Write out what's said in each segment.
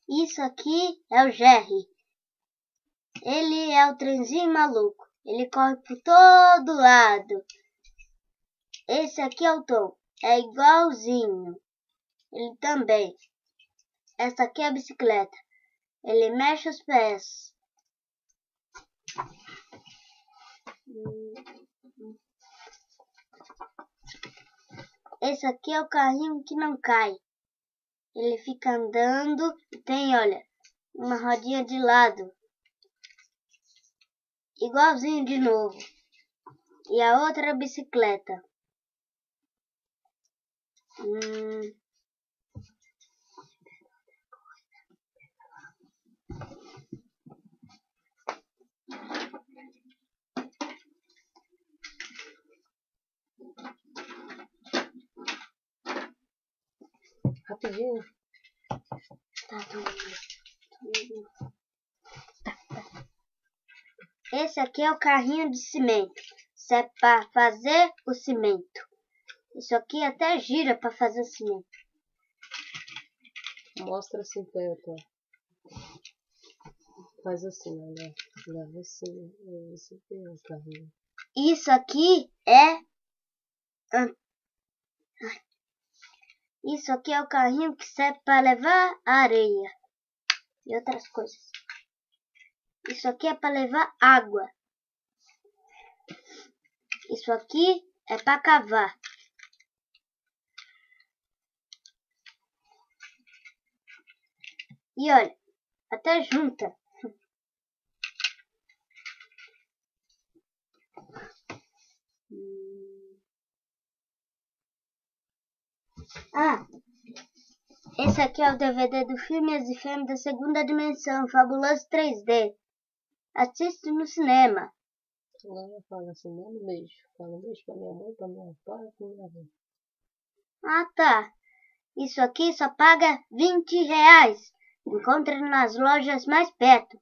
Isso aqui é o Jerry. Ele é o trenzinho maluco. Ele corre por todo lado. Esse aqui é o Tom. É igualzinho. Ele também. Essa aqui é a bicicleta. Ele mexe os pés. Esse aqui é o carrinho que não cai. Ele fica andando e tem, olha, uma rodinha de lado. Igualzinho de novo. E a outra bicicleta. Rapidinho. Esse aqui é o carrinho de cimento. Isso é para fazer o cimento. Isso aqui até gira para fazer o cimento. Mostra assim perto. Faz assim, olha. Leva assim. Esse aqui é o carrinho. Isso aqui é... Isso aqui é o carrinho que serve para levar areia e outras coisas. Isso aqui é para levar água. Isso aqui é para cavar. E olha, até junta. Esse aqui é o DVD do filme As Fêmeas da Segunda Dimensão, Fabuloso 3D. Assiste no cinema. Agora fala assim, dá um beijo. Fala um beijo pra minha mãe, pra minha pai, pra minha avó. Ah, tá. Isso aqui só paga R$20. Encontre nas lojas mais perto.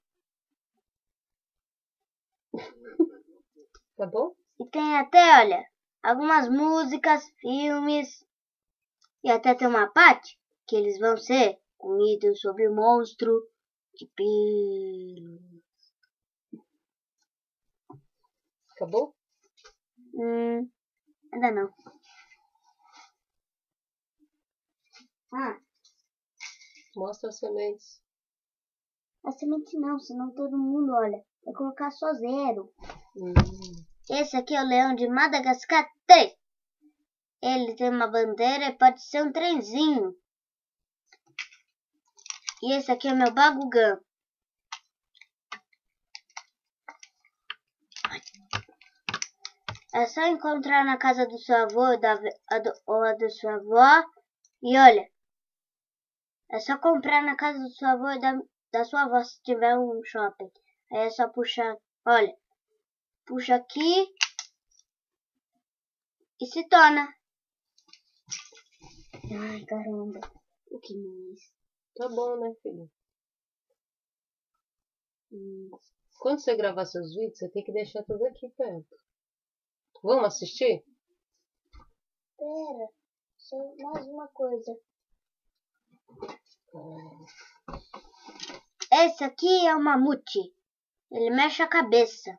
Tá bom? E tem até, olha, algumas músicas, filmes. E até tem uma parte que eles vão ser comidos sob o monstro de pelo. Acabou? Ainda não. Mostra as sementes. A semente não, senão todo mundo, olha, vai colocar só 0. Esse aqui é o leão de Madagascar 3. Ele tem uma bandeira e pode ser um trenzinho. E esse aqui é meu Bakugan. É só encontrar na casa do seu avô ou a da sua avó. E olha, é só comprar na casa do seu avô e da sua avó se tiver um shopping. Aí é só puxar, olha, puxa aqui e se torna. Ai, caramba, o que mais? Tá bom, né, filho? Quando você gravar seus vídeos, você tem que deixar tudo aqui perto. Vamos assistir? Pera, só mais uma coisa. Esse aqui é o mamute. Ele mexe a cabeça.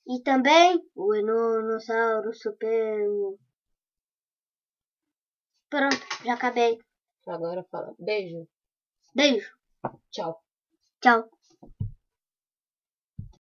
E também o Enornossauro Supremo. Pronto, já acabei. Agora fala. Beijo. Beijo. Tchau. Tchau.